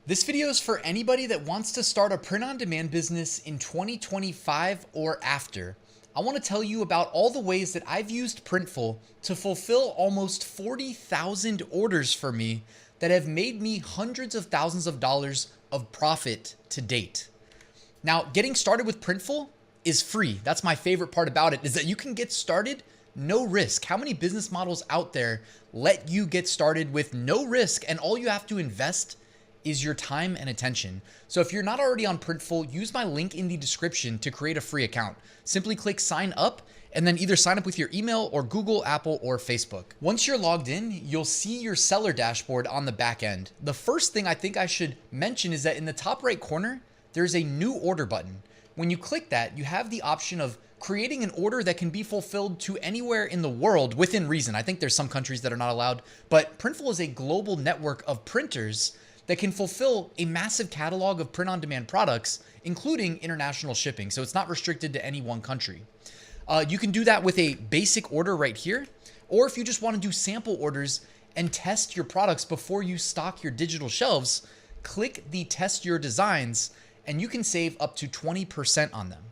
This video is for anybody that wants to start a print-on-demand business in 2025 or after. I want to tell you about all the ways that I've used Printful to fulfill almost 40,000 orders for me that have made me hundreds of thousands of dollars of profit to date. Now, getting started with Printful is free. That's my favorite part about it, is that you can get started no risk. How many business models out there let you get started with no risk and all you have to invest is your time and attention? So if you're not already on Printful, use my link in the description to create a free account. Simply click sign up and then either sign up with your email or Google, Apple, or Facebook. Once you're logged in, you'll see your seller dashboard on the back end. The first thing I think I should mention is that in the top right corner, there's a new order button. When you click that, you have the option of creating an order that can be fulfilled to anywhere in the world within reason. I think there's some countries that are not allowed, but Printful is a global network of printers that can fulfill a massive catalog of print-on-demand products, including international shipping. So it's not restricted to any one country. You can do that with a basic order right here, or if you just want to do sample orders and test your products before you stock your digital shelves, click the test your designs and you can save up to 20% on them.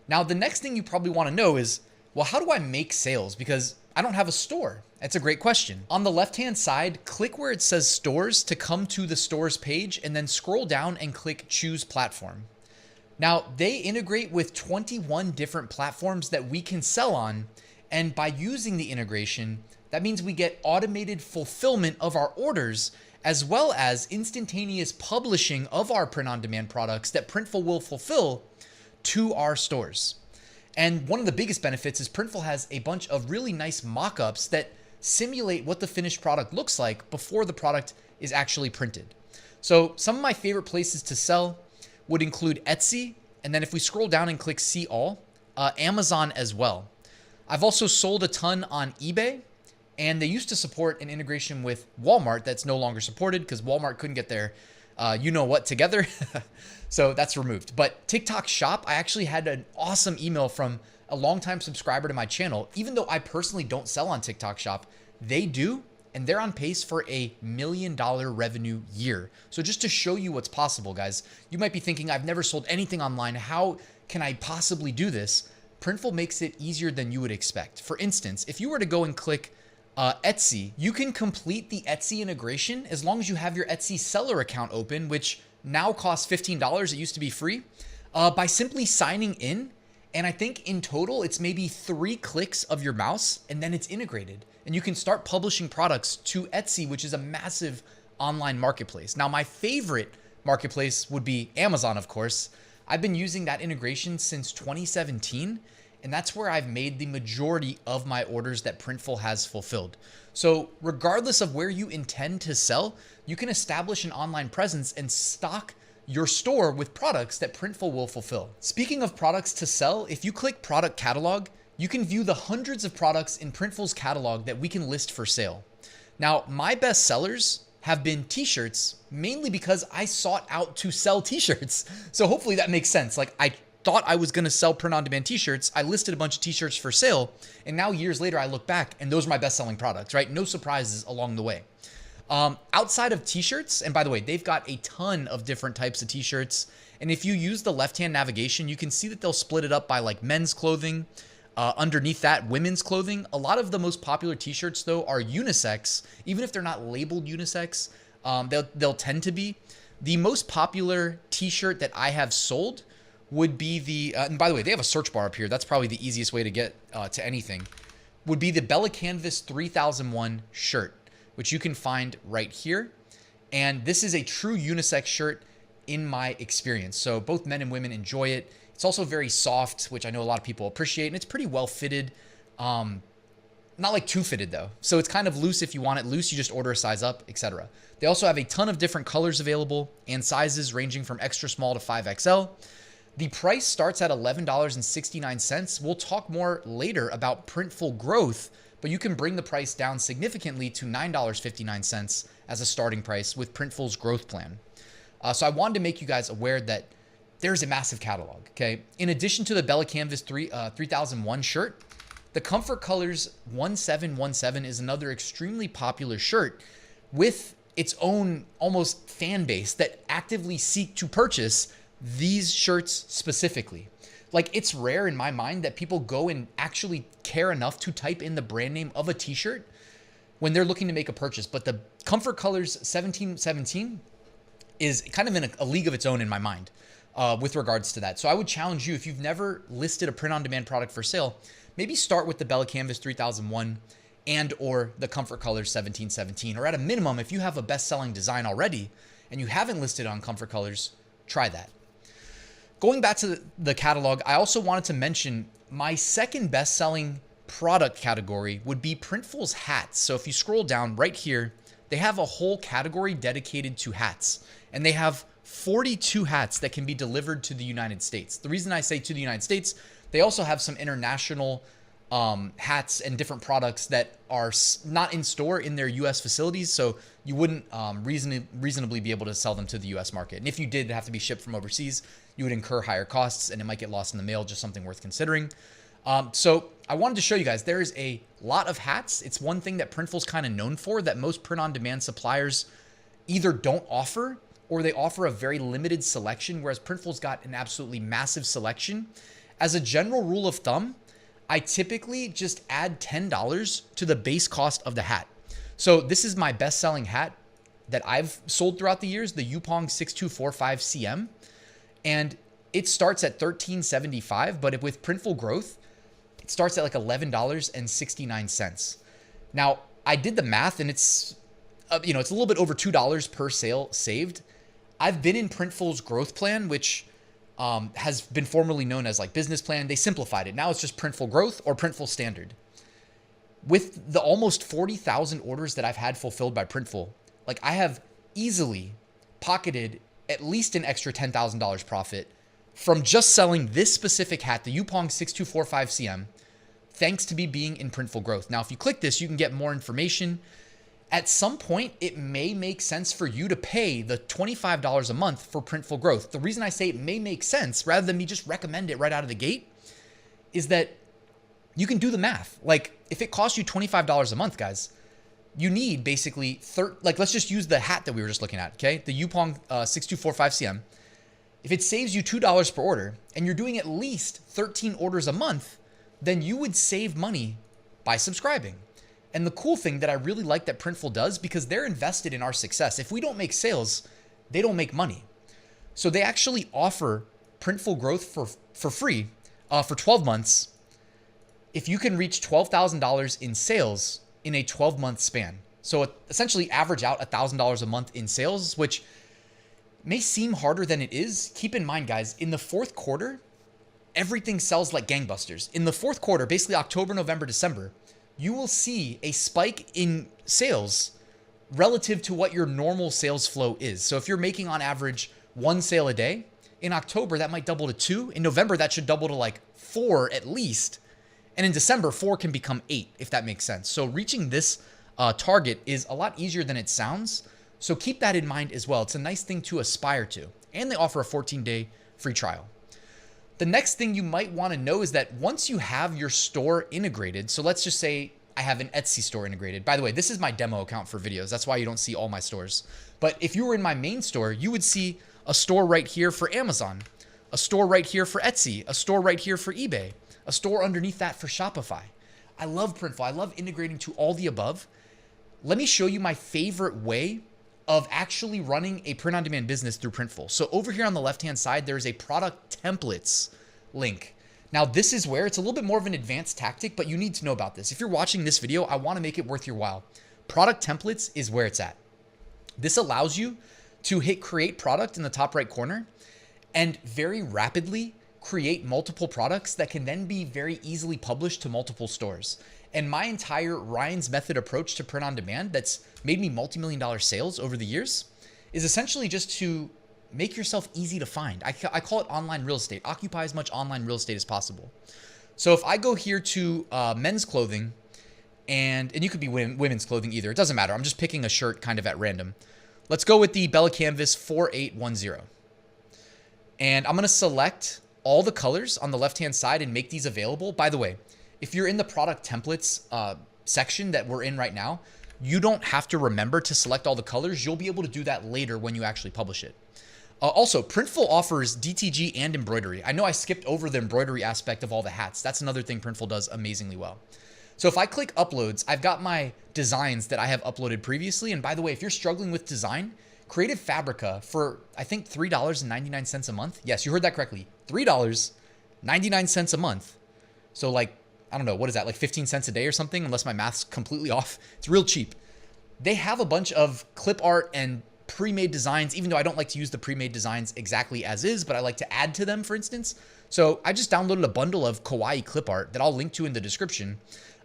Now, the next thing you probably want to know is, well, how do I make sales? Because I don't have a store. That's a great question. On the left-hand side, click where it says stores to come to the stores page and then scroll down and click choose platform. Now, they integrate with 21 different platforms that we can sell on. And by using the integration, that means we get automated fulfillment of our orders, as well as instantaneous publishing of our print-on-demand products that Printful will fulfill to our stores. And one of the biggest benefits is Printful has a bunch of really nice mock-ups that simulate what the finished product looks like before the product is actually printed. So some of my favorite places to sell would include Etsy, and then if we scroll down and click see all, Amazon as well. I've also sold a ton on eBay, and they used to support an integration with Walmart that's no longer supported because Walmart couldn't get their you-know-what together. So that's removed. But TikTok Shop, I actually had an awesome email from a longtime subscriber to my channel. Even though I personally don't sell on TikTok Shop, they do, and they're on pace for a $1 million revenue year. So just to show you what's possible, guys, you might be thinking, I've never sold anything online. How can I possibly do this? Printful makes it easier than you would expect. For instance, if you were to go and click Etsy, you can complete the Etsy integration as long as you have your Etsy seller account open, which now costs $15. It used to be free, by simply signing in. And I think in total, it's maybe 3 clicks of your mouse and then it's integrated. And you can start publishing products to Etsy, which is a massive online marketplace. Now, my favorite marketplace would be Amazon, of course. I've been using that integration since 2017. And that's where I've made the majority of my orders that Printful has fulfilled. So regardless of where you intend to sell, you can establish an online presence and stock your store with products that Printful will fulfill. Speaking of products to sell, if you click product catalog, you can view the hundreds of products in Printful's catalog that we can list for sale. Now, my best sellers have been t-shirts, mainly because I sought out to sell t-shirts. So hopefully that makes sense. Like, I thought I was going to sell print-on-demand t-shirts. I listed a bunch of t-shirts for sale. And now years later, I look back and those are my best-selling products, right? No surprises along the way. Outside of t-shirts, and by the way, they've got a ton of different types of t-shirts. And if you use the left-hand navigation, you can see that they'll split it up by like men's clothing. Underneath that, women's clothing. A lot of the most popular t-shirts, though, are unisex. Even if they're not labeled unisex, they'll tend to be. The most popular t-shirt that I have sold would be the, and by the way, they have a search bar up here. That's probably the easiest way to get to anything, would be the Bella Canvas 3001 shirt, which you can find right here. And this is a true unisex shirt in my experience. So both men and women enjoy it. It's also very soft, which I know a lot of people appreciate, and it's pretty well fitted. Not like too fitted though. So it's kind of loose. If you want it loose, you just order a size up, etc. They also have a ton of different colors available and sizes ranging from extra small to 5XL. The price starts at $11.69. We'll talk more later about Printful growth, but you can bring the price down significantly to $9.59 as a starting price with Printful's growth plan. So I wanted to make you guys aware that there's a massive catalog, okay? In addition to the Bella Canvas 3001 shirt, the Comfort Colors 1717 is another extremely popular shirt with its own almost fan base that actively seek to purchase these shirts specifically. Like, it's rare in my mind that people go and actually care enough to type in the brand name of a t-shirt when they're looking to make a purchase. But the Comfort Colors 1717 is kind of in a league of its own in my mind with regards to that. So I would challenge you, if you've never listed a print-on-demand product for sale, maybe start with the Bella Canvas 3001 and or the Comfort Colors 1717. Or at a minimum, if you have a best-selling design already and you haven't listed on Comfort Colors, try that. Going back to the catalog, I also wanted to mention my second best-selling product category would be Printful's hats. So if you scroll down right here, they have a whole category dedicated to hats, and they have 42 hats that can be delivered to the United States. The reason I say to the United States, they also have some international hats and different products that are not in store in their US facilities, so you wouldn't reasonably be able to sell them to the US market. And if you did have to be shipped from overseas, you would incur higher costs and it might get lost in the mail, just something worth considering. So I wanted to show you guys, there is a lot of hats. It's one thing that Printful's kind of known for that most print-on-demand suppliers either don't offer or they offer a very limited selection, whereas Printful's got an absolutely massive selection. As a general rule of thumb, I typically just add $10 to the base cost of the hat. So this is my best-selling hat that I've sold throughout the years, the Yupong 6245CM. And it starts at $13.75, but with Printful growth, it starts at like $11.69. Now, I did the math, and it's it's a little bit over $2 per sale saved. I've been in Printful's growth plan, which has been formerly known as like business plan. They simplified it. Now it's just Printful Growth or Printful Standard. With the almost 40,000 orders that I've had fulfilled by Printful, like I have easily pocketed at least an extra $10,000 profit from just selling this specific hat, the Yupong 6245CM, thanks to me being in Printful Growth. Now, if you click this, you can get more information. At some point, it may make sense for you to pay the $25 a month for Printful Growth. The reason I say it may make sense, rather than me just recommend it right out of the gate, is that you can do the math. Like, if it costs you $25 a month, guys, you need basically, let's just use the hat that we were just looking at, okay? The Yupong 6245CM. If it saves you $2 per order and you're doing at least 13 orders a month, then you would save money by subscribing. And the cool thing that I really like that Printful does, because they're invested in our success. If we don't make sales, they don't make money. So they actually offer Printful Growth for free for 12 months if you can reach $12,000 in sales in a 12-month span. So essentially average out $1,000 a month in sales, which may seem harder than it is. Keep in mind, guys, in the fourth quarter, everything sells like gangbusters. In the fourth quarter, basically October, November, December, you will see a spike in sales relative to what your normal sales flow is. So if you're making on average 1 sale a day, in October, that might double to 2. In November, that should double to like 4 at least. And in December, 4 can become 8, if that makes sense. So reaching this target is a lot easier than it sounds. So keep that in mind as well. It's a nice thing to aspire to. And they offer a 14-day free trial. The next thing you might want to know is that once you have your store integrated, so let's just say I have an Etsy store integrated. By the way, this is my demo account for videos. That's why you don't see all my stores. But if you were in my main store, you would see a store right here for Amazon, a store right here for Etsy, a store right here for eBay, a store underneath that for Shopify. I love Printful. I love integrating to all the above. Let me show you my favorite way of actually running a print-on-demand business through Printful. So over here on the left-hand side, there's a product templates link. Now, this is where it's a little bit more of an advanced tactic, but you need to know about this. If you're watching this video, I want to make it worth your while. Product templates is where it's at. This allows you to hit create product in the top right corner and very rapidly create multiple products that can then be very easily published to multiple stores. And my entire Ryan's Method approach to print on demand that's made me multi-million-dollar sales over the years is essentially just to make yourself easy to find. I call it online real estate. Occupy as much online real estate as possible. So if I go here to men's clothing, and you could be women's clothing either. It doesn't matter. I'm just picking a shirt kind of at random. Let's go with the Bella Canvas 4810. And I'm going to select all the colors on the left-hand side and make these available. By the way, if you're in the product templates section that we're in right now, you don't have to remember to select all the colors. You'll be able to do that later when you actually publish it. Also, Printful offers DTG and embroidery. I know I skipped over the embroidery aspect of all the hats. That's another thing Printful does amazingly well. So if I click uploads, I've got my designs that I have uploaded previously. And by the way, if you're struggling with design, Creative Fabrica for, I think, $3.99 a month. Yes, you heard that correctly. $3.99 a month. So like, I don't know, what is that? Like 15 cents a day or something, unless my math's completely off. It's real cheap. They have a bunch of clip art and pre-made designs, even though I don't like to use the pre-made designs exactly as is, but I like to add to them, for instance. So I just downloaded a bundle of kawaii clip art that I'll link to in the description.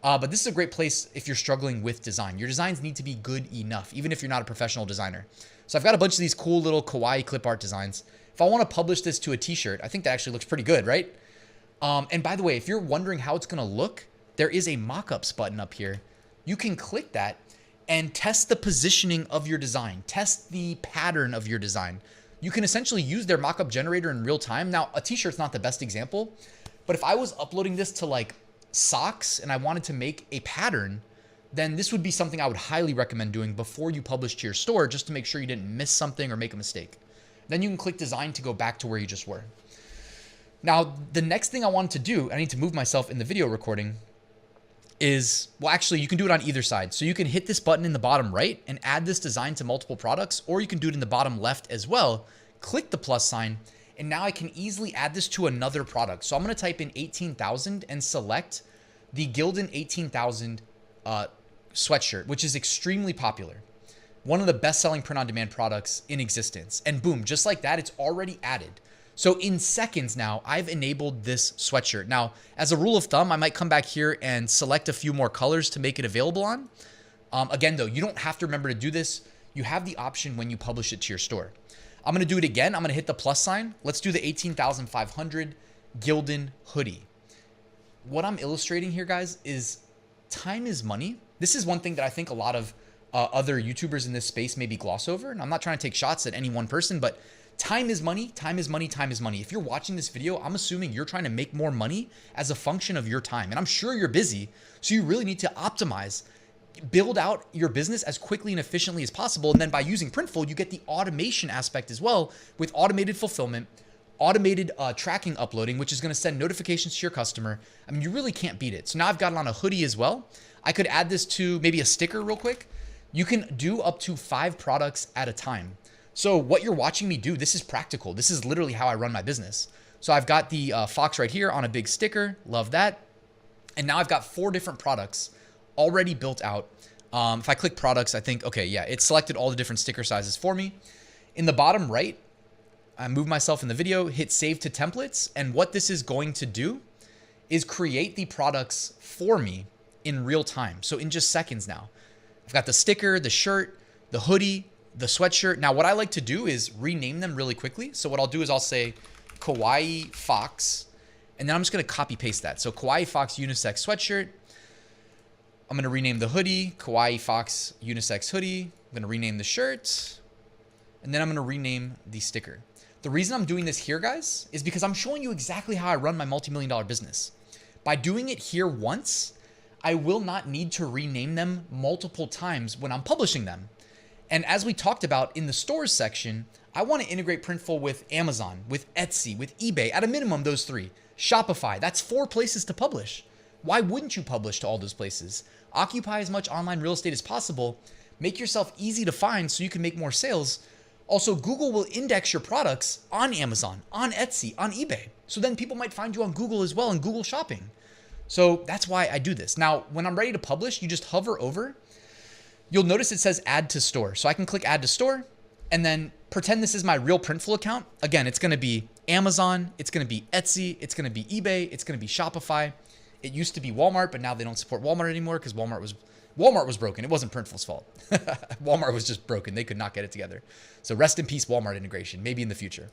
But this is a great place if you're struggling with design. Your designs need to be good enough, even if you're not a professional designer. So I've got a bunch of these cool little kawaii clip art designs. If I want to publish this to a t-shirt, I think that actually looks pretty good, right? And by the way, if you're wondering how it's going to look, there is a mockups button up here. You can click that and test the positioning of your design, test the pattern of your design. You can essentially use their mockup generator in real time. Now, a t-shirt's not the best example, but if I was uploading this to like socks and I wanted to make a pattern, then this would be something I would highly recommend doing before you publish to your store, just to make sure you didn't miss something or make a mistake. Then you can click design to go back to where you just were. Now, the next thing I wanted to do, I need to move myself in the video recording, is, well, actually, you can do it on either side. So you can hit this button in the bottom right and add this design to multiple products, or you can do it in the bottom left as well. Click the plus sign, and now I can easily add this to another product. So I'm going to type in 18,000 and select the Gildan 18,000 sweatshirt, which is extremely popular. One of the best-selling print-on-demand products in existence. And boom, just like that, it's already added. So in seconds now, I've enabled this sweatshirt. Now, as a rule of thumb, I might come back here and select a few more colors to make it available on. Again, though, you don't have to remember to do this. You have the option when you publish it to your store. I'm going to do it again. I'm going to hit the plus sign. Let's do the 18,500 Gildan hoodie. What I'm illustrating here, guys, is time is money. This is one thing that I think a lot of other YouTubers in this space maybe gloss over. And I'm not trying to take shots at any one person, but time is money, time is money, time is money. If you're watching this video, I'm assuming you're trying to make more money as a function of your time. And I'm sure you're busy, so you really need to optimize, build out your business as quickly and efficiently as possible. And then by using Printful, you get the automation aspect as well with automated fulfillment, automated tracking uploading, which is going to send notifications to your customer. I mean, you really can't beat it. So now I've got it on a hoodie as well. I could add this to maybe a sticker real quick. You can do up to 5 products at a time. So what you're watching me do, this is practical. This is literally how I run my business. So I've got the fox right here on a big sticker. Love that. And now I've got 4 different products already built out. If I click products, I think, okay, yeah, it selected all the different sticker sizes for me. In the bottom right, I move myself in the video, hit save to templates. And what this is going to do is create the products for me in real time. So in just seconds now, I've got the sticker, the shirt, the hoodie, the sweatshirt. Now, what I like to do is rename them really quickly. So what I'll do is I'll say Kawaii Fox, and then I'm just going to copy paste that. So Kawaii Fox unisex sweatshirt. I'm going to rename the hoodie Kawaii Fox unisex hoodie. I'm going to rename the shirt, and then I'm going to rename the sticker. The reason I'm doing this here, guys, is because I'm showing you exactly how I run my multi-million-dollar business. By doing it here once, I will not need to rename them multiple times when I'm publishing them. And as we talked about in the stores section, I want to integrate Printful with Amazon, with Etsy, with eBay, at a minimum those 3. Shopify, that's 4 places to publish. Why wouldn't you publish to all those places? Occupy as much online real estate as possible. Make yourself easy to find so you can make more sales. Also, Google will index your products on Amazon, on Etsy, on eBay. So then people might find you on Google as well in Google Shopping. So that's why I do this. Now, when I'm ready to publish, you just hover over. You'll notice it says add to store. So I can click add to store and then pretend this is my real Printful account. Again, it's going to be Amazon. It's going to be Etsy. It's going to be eBay. It's going to be Shopify. It used to be Walmart, but now they don't support Walmart anymore because Walmart was broken. It wasn't Printful's fault. Walmart was just broken. They could not get it together. So rest in peace, Walmart integration, maybe in the future.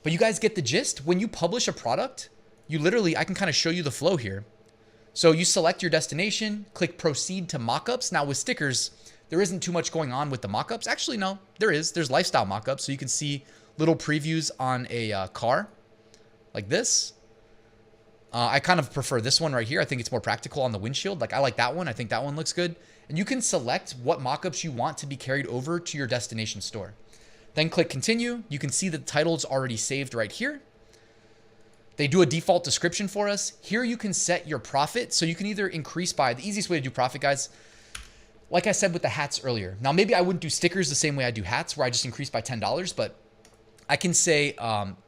But you guys get the gist. When you publish a product, you literally, I can kind of show you the flow here. So you select your destination, click proceed to mockups. Now with stickers, there isn't too much going on with the mockups. Actually, no, there is. There's lifestyle mockups. So you can see little previews on a car like this. I kind of prefer this one right here. I think it's more practical on the windshield. Like I like that one. I think that one looks good. And you can select what mockups you want to be carried over to your destination store. Then click continue. You can see the title's already saved right here. They do a default description for us. Here you can set your profit. So you can either increase by, the easiest way to do profit, guys, like I said with the hats earlier. Now, maybe I wouldn't do stickers the same way I do hats, where I just increase by $10, but I can say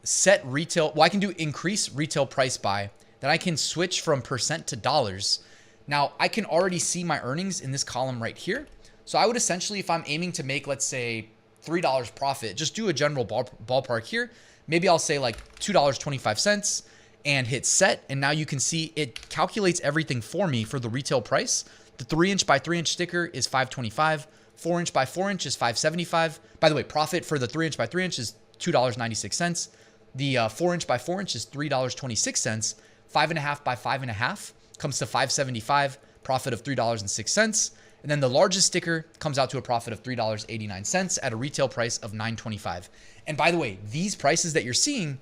set retail. Well, I can do increase retail price by. Then I can switch from percent to dollars. Now, I can already see my earnings in this column right here. So I would essentially, if I'm aiming to make, let's say, $3 profit, just do a general ballpark here. Maybe I'll say like $2.25 and hit set. And now you can see it calculates everything for me for the retail price. The 3" by 3" sticker is $5.25. 4" by 4" is $5.75. By the way, profit for the 3" by 3" is $2.96. The 4" by 4" is $3.26. 5.5 by 5.5 comes to $5.75, profit of $3.06. And then the largest sticker comes out to a profit of $3.89 at a retail price of $9.25. And by the way, these prices that you're seeing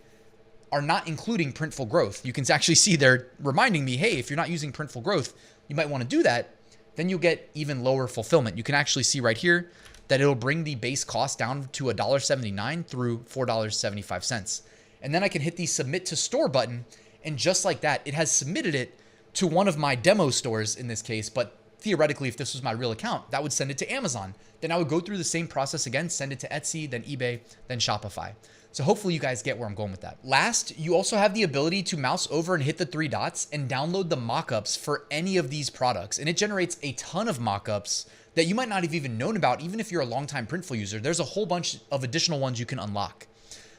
are not including Printful growth. You can actually see they're reminding me, hey, if you're not using Printful growth, you might want to do that. Then you'll get even lower fulfillment. You can actually see right here that it'll bring the base cost down to $1.79 through $4.75. And then I can hit the submit to store button. And just like that, it has submitted it to one of my demo stores in this case. But theoretically, if this was my real account, that would send it to Amazon. Then I would go through the same process again, send it to Etsy, then eBay, then Shopify. So hopefully you guys get where I'm going with that. Last, you also have the ability to mouse over and hit the 3 dots and download the mockups for any of these products. And it generates a ton of mockups that you might not have even known about, even if you're a longtime Printful user. There's a whole bunch of additional ones you can unlock.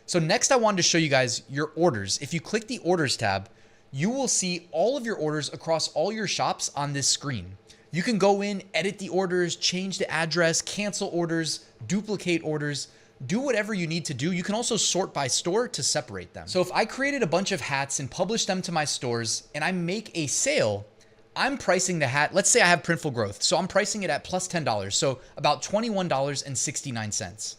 So next I wanted to show you guys your orders. If you click the orders tab, you will see all of your orders across all your shops on this screen. You can go in, edit the orders, change the address, cancel orders, duplicate orders, do whatever you need to do. You can also sort by store to separate them. So if I created a bunch of hats and published them to my stores and I make a sale, I'm pricing the hat. Let's say I have Printful growth. So I'm pricing it at plus $10. So about $21.69.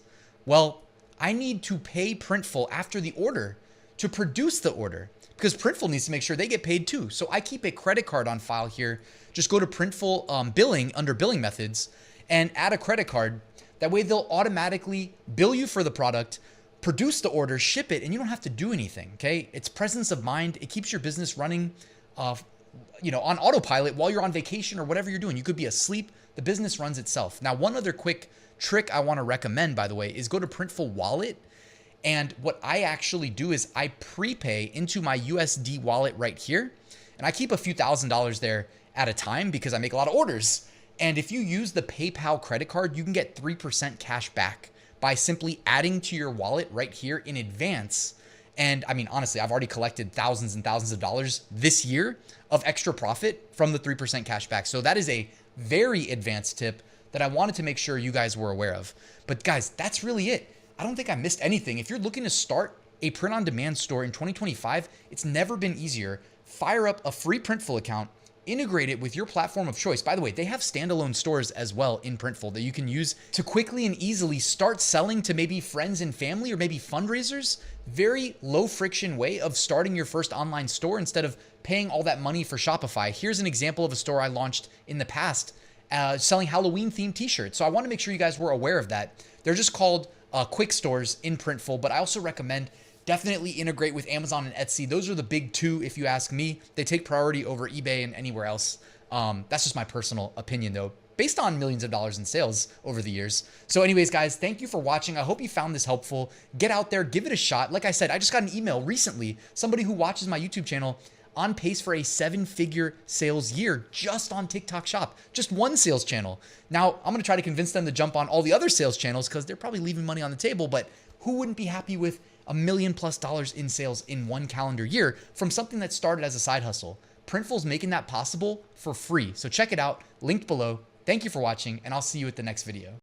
Well, I need to pay Printful after the order to produce the order, because Printful needs to make sure they get paid too. So I keep a credit card on file here. Just go to Printful billing under billing methods and add a credit card. That way they'll automatically bill you for the product, produce the order, ship it, and you don't have to do anything, okay? It's presence of mind. It keeps your business running on autopilot while you're on vacation or whatever you're doing. You could be asleep. The business runs itself. Now, one other quick trick I want to recommend, by the way, is go to Printful Wallet. And what I actually do is I prepay into my USD wallet right here. And I keep a few $1,000s there at a time because I make a lot of orders. And if you use the PayPal credit card, you can get 3% cash back by simply adding to your wallet right here in advance. And I mean, honestly, I've already collected thousands and thousands of dollars this year of extra profit from the 3% cash back. So that is a very advanced tip that I wanted to make sure you guys were aware of. But guys, that's really it. I don't think I missed anything. If you're looking to start a print-on-demand store in 2025, it's never been easier. Fire up a free Printful account, integrate it with your platform of choice. By the way, they have standalone stores as well in Printful that you can use to quickly and easily start selling to maybe friends and family or maybe fundraisers. Very low friction way of starting your first online store instead of paying all that money for Shopify. Here's an example of a store I launched in the past selling Halloween themed t-shirts. So I want to make sure you guys were aware of that. They're just called quick stores in Printful, but I also recommend definitely integrate with Amazon and Etsy. Those are the big two, if you ask me. They take priority over eBay and anywhere else. That's just my personal opinion, though, based on millions of dollars in sales over the years. So anyways, guys, thank you for watching. I hope you found this helpful. Get out there, give it a shot. Like I said, I just got an email recently. Somebody who watches my YouTube channel on pace for a 7-figure sales year just on TikTok Shop, just one sales channel. Now, I'm going to try to convince them to jump on all the other sales channels because they're probably leaving money on the table, but who wouldn't be happy with $1 million+ in sales in one calendar year from something that started as a side hustle? Printful's making that possible for free. So check it out, linked below. Thank you for watching, and I'll see you at the next video.